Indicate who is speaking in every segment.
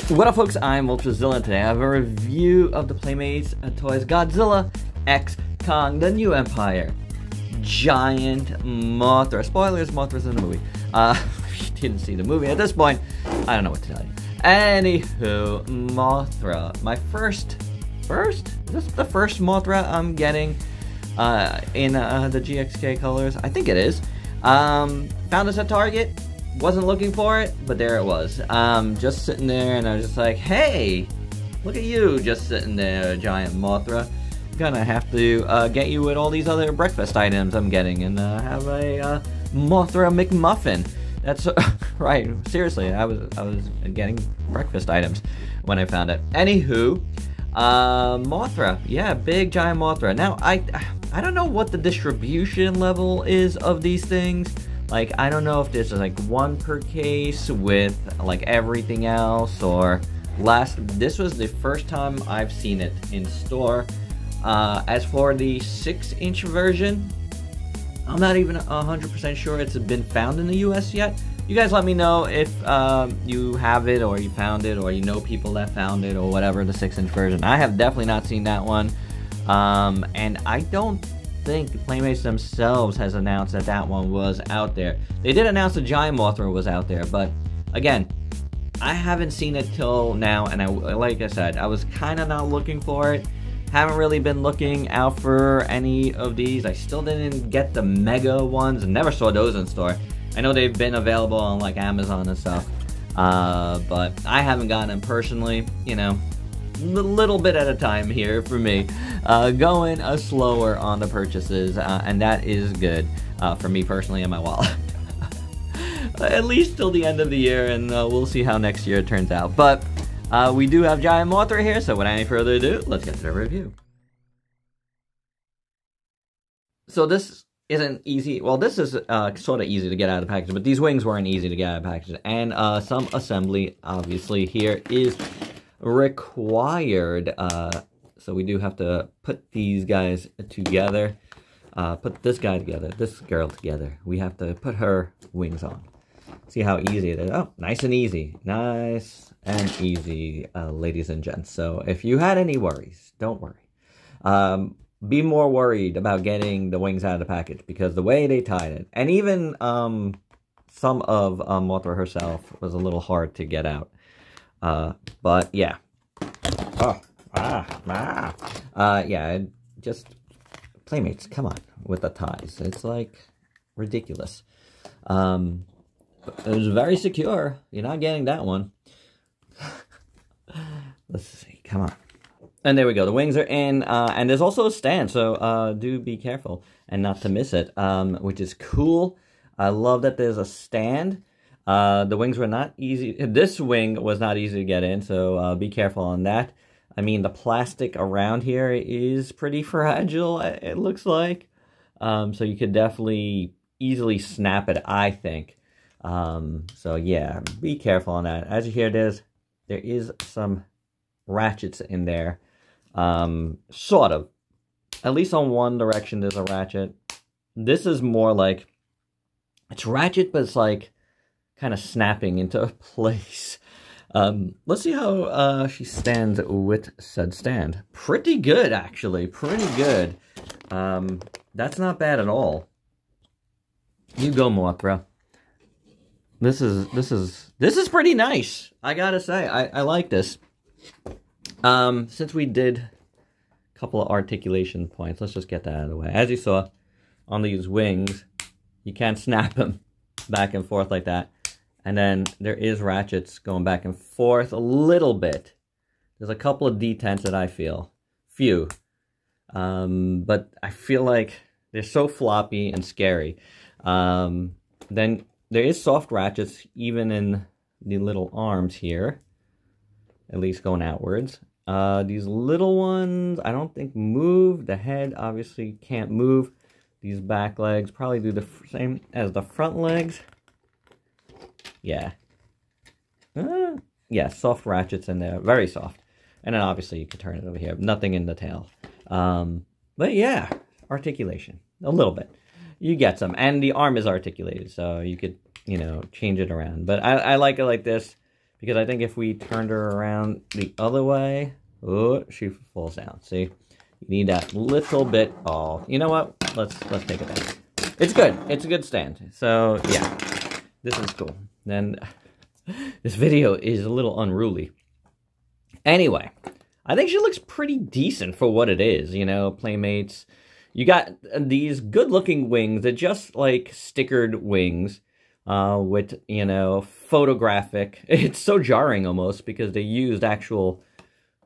Speaker 1: What up, folks? I'm Ultrazilla. Today I have a review of the Playmates toys Godzilla X Kong, the New Empire. Giant Mothra. Spoilers, Mothra's in the movie. If you didn't see the movie at this point, I don't know what to tell you. Anywho, Mothra. My first? Is this the first Mothra I'm getting in the GXK colors? I think it is. Found this at Target. Wasn't looking for it, but there it was. Just sitting there, and I was just like, hey, look at you just sitting there, giant Mothra. Gonna have to get you with all these other breakfast items I'm getting and have a Mothra McMuffin. That's right, seriously, I was getting breakfast items when I found it. Anywho, Mothra, yeah, big giant Mothra. Now, I don't know what the distribution level is of these things. Like, I don't know if there's like one per case with like everything else, or this was the first time I've seen it in store. As for the 6-inch version, I'm not even 100% sure it's been found in the US yet. You guys let me know if you have it, or you found it, or you know people that found it, or whatever, the 6-inch version. I have definitely not seen that one. And I don't think the Playmates themselves has announced that that one was out there. They did announce the Giant Mothra was out there, but again, I haven't seen it till now, and like I said, I was kind of not looking for it. Haven't really been looking out for any of these. I still didn't get the mega ones, and never saw those in store. I know they've been available on like Amazon and stuff, but I haven't gotten them personally, you know. Little bit at a time here for me, going slower on the purchases, and that is good for me personally and my wallet. At least till the end of the year, and we'll see how next year turns out. But we do have Giant Mothra here, so without any further ado, let's get to the review. So this isn't easy. Well, this is sort of easy to get out of the package, but these wings weren't easy to get out of the package, and some assembly obviously here is required. So we do have to put these guys together, put this guy together, this girl together. We have to put her wings on. See how easy it is. Oh, nice and easy, ladies and gents. So if you had any worries, don't worry. Be more worried about getting the wings out of the package, because the way they tied it, and even some of Mothra herself was a little hard to get out. But yeah. Yeah, just Playmates, come on with the ties. It's like ridiculous. It was very secure. You're not getting that one. Let's see, come on. And there we go, the wings are in, and there's also a stand, so do be careful and not to miss it, which is cool. I love that there's a stand. The wings were not easy. This wing was not easy to get in, so be careful on that. I mean, the plastic around here is pretty fragile, it looks like. So you could definitely easily snap it, I think. So yeah, be careful on that. As you hear, there is some ratchets in there. Sort of. At least on one direction there's a ratchet. This is more like, it's ratchet, but it's like kind of snapping into place. Let's see how she stands with said stand. Pretty good, actually. Pretty good. That's not bad at all. You go, Mothra. This is pretty nice, I gotta say. I like this. Since we did a couple of articulation points, let's just get that out of the way. As you saw on these wings, you can't snap them back and forth like that. And then there is ratchets going back and forth a little bit. There's a couple of detents that I feel. Few. But I feel like they're so floppy and scary. Then there is soft ratchets even in the little arms here. At least going outwards. These little ones, I don't think move. The head obviously can't move. These back legs probably do the same as the front legs. Yeah. Yeah, soft ratchets in there. Very soft. And then obviously you can turn it over here. Nothing in the tail. But yeah, articulation. A little bit. You get some. And the arm is articulated, so you could, you know, change it around. But I like it like this. Because I think if we turned her around the other way, oh, she falls down. See, you need that little bit. Oh, you know what? Let's take it back. It's good. It's a good stand. So yeah, this is cool. Then this video is a little unruly. Anyway, I think she looks pretty decent for what it is. You know, Playmates. You got these good-looking wings. They're just like stickered wings. With, you know, photographic. It's so jarring almost because they used actual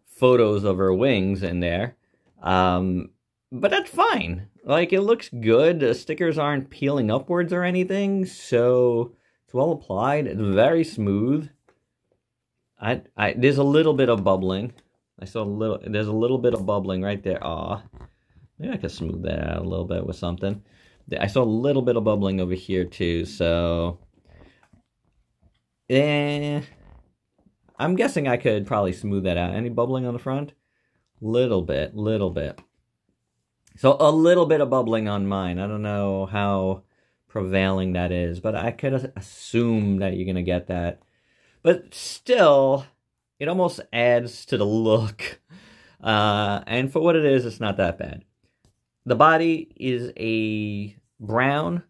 Speaker 1: photos of her wings in there. But that's fine. Like, it looks good. The stickers aren't peeling upwards or anything, so it's well applied. It's very smooth. There's a little bit of bubbling. There's a little bit of bubbling right there. Aw. Maybe I could smooth that out a little bit with something. I saw a little bit of bubbling over here too, so I'm guessing I could probably smooth that out. Any bubbling on the front? Little bit. So a little bit of bubbling on mine. I don't know how prevailing that is, but I could assume that you're gonna get that. But still, it almost adds to the look. And for what it is, it's not that bad. The body is a brown,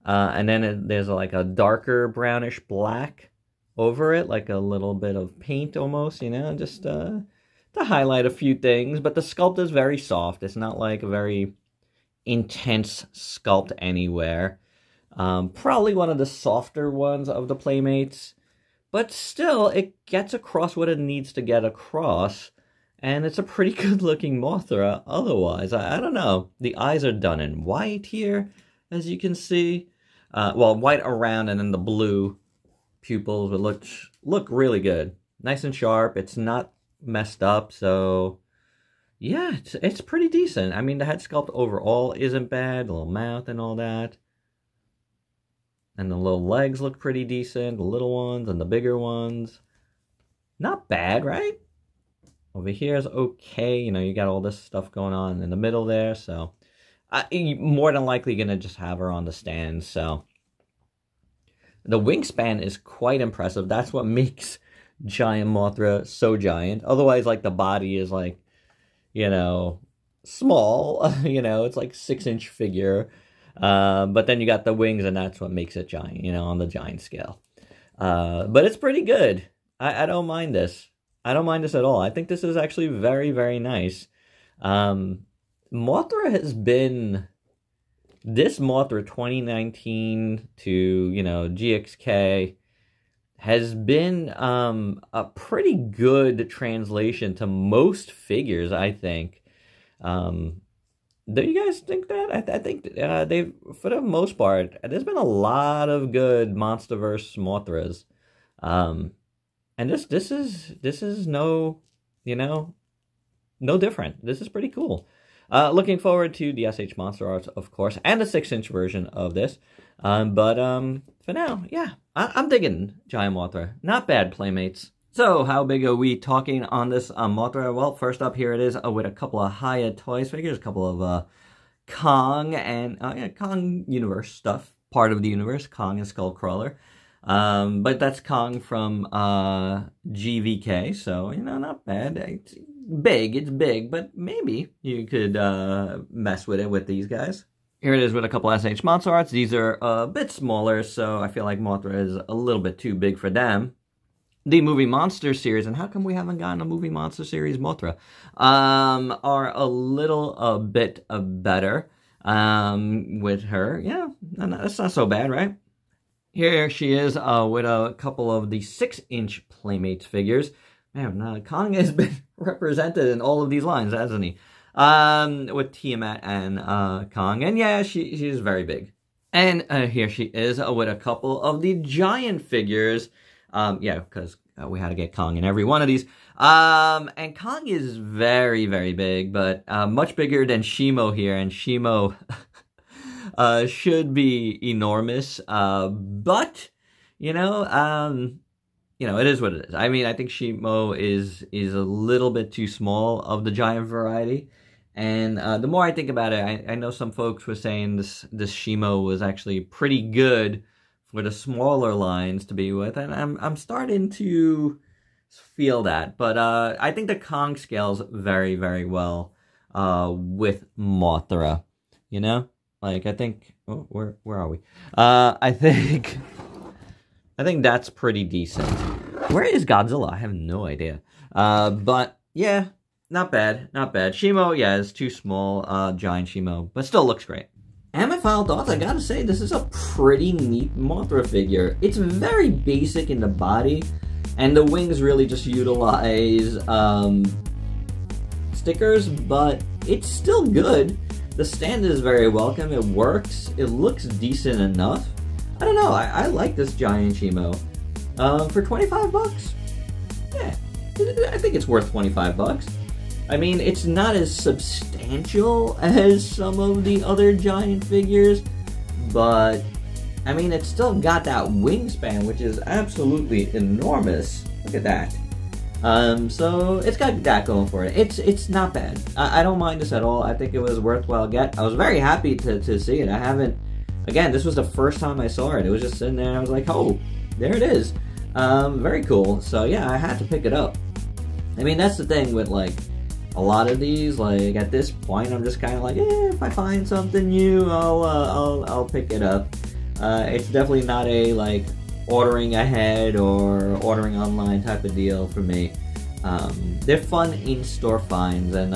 Speaker 1: and then there's like a darker brownish black over it, like a little bit of paint almost, you know, just to highlight a few things. But the sculpt is very soft. It's not like a very intense sculpt anywhere. Probably one of the softer ones of the Playmates, but still, it gets across what it needs to get across. And it's a pretty good-looking Mothra otherwise. I don't know. The eyes are done in white here, as you can see. Well, white around and then the blue pupils would look really good. Nice and sharp. It's not messed up, so yeah, it's pretty decent. I mean, the head sculpt overall isn't bad. The little mouth and all that. And the little legs look pretty decent. The little ones and the bigger ones. Not bad, right? Over here is okay. You know, you got all this stuff going on in the middle there. So, more than likely going to just have her on the stand. So, the wingspan is quite impressive. That's what makes Giant Mothra so giant. Otherwise, like, the body is, like, you know, small. You know, it's like 6-inch figure. But then you got the wings, and that's what makes it giant, you know, on the giant scale. But it's pretty good. I don't mind this. I don't mind this at all. I think this is actually very, very nice. Mothra has been... This Mothra 2019 to, you know, GXK has been a pretty good translation to most figures, I think. Do you guys think that? I think they've, for the most part, there's been a lot of good MonsterVerse Mothras. And this is no, you know, no different. This is pretty cool. Looking forward to the SH Monster Arts, of course, and the 6-inch version of this. But for now, yeah, I'm digging Giant Mothra. Not bad, Playmates. So, how big are we talking on this Mothra? Well, first up, here it is with a couple of Hiya Toys figures, a couple of Kong and Kong universe stuff, part of the universe, Kong and Skullcrawler. But that's Kong from GVK, so, you know, not bad. It's big, but maybe you could mess with it with these guys. Here it is with a couple SH Monster Arts. These are a bit smaller, so I feel like Mothra is a little bit too big for them. The Movie Monster series, and how come we haven't gotten a Movie Monster series Mothra, are a little bit better with her. Yeah, that's not so bad, right? Here she is with a couple of the 6-inch Playmates figures. Man, Kong has been represented in all of these lines, hasn't he? With Tiamat and Kong. And yeah, she's very big. And here she is with a couple of the giant figures. Yeah, because we had to get Kong in every one of these. And Kong is very, very big, but much bigger than Shimo here. And Shimo... should be enormous, but, you know, it is what it is. I mean, I think Shimo is a little bit too small of the giant variety, and the more I think about it, I know some folks were saying this Shimo was actually pretty good for the smaller lines to be with, and I'm starting to feel that. But I think the Kong scales very, very well with Mothra. You know, like I think. Oh, where are we? I think that's pretty decent. Where is Godzilla? I have no idea. But yeah, not bad, not bad. Shimo, yeah, is too small. Giant Shimo, but still looks great. And my final thoughts, I gotta say, this is a pretty neat Mothra figure. It's very basic in the body, and the wings really just utilize stickers, but it's still good. The stand is very welcome, it works, it looks decent enough. I don't know, I like this giant Shimo. For 25 bucks? Yeah, I think it's worth 25 bucks. I mean, it's not as substantial as some of the other giant figures, but, I mean, it's still got that wingspan, which is absolutely enormous. Look at that. So, it's got that going for it. It's not bad. I don't mind this at all. I think it was worthwhile get. I was very happy to see it. I haven't, again, this was the first time I saw it. It was just sitting there, and I was like, oh, there it is. Very cool. So, yeah, I had to pick it up. I mean, that's the thing with, like, a lot of these, like, at this point, I'm just kind of like, if I find something new, I'll pick it up. It's definitely not a, like, ordering ahead or ordering online type of deal for me. They're fun in-store finds, and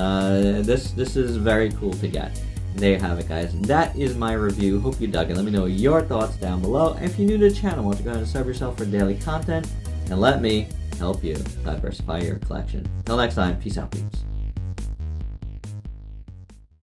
Speaker 1: this is very cool to get. There you have it, guys. That is my review. Hope you dug it. Let me know your thoughts down below. And if you're new to the channel, why don't you go ahead and sub yourself for daily content, and let me help you diversify your collection. Till next time, peace out, peeps.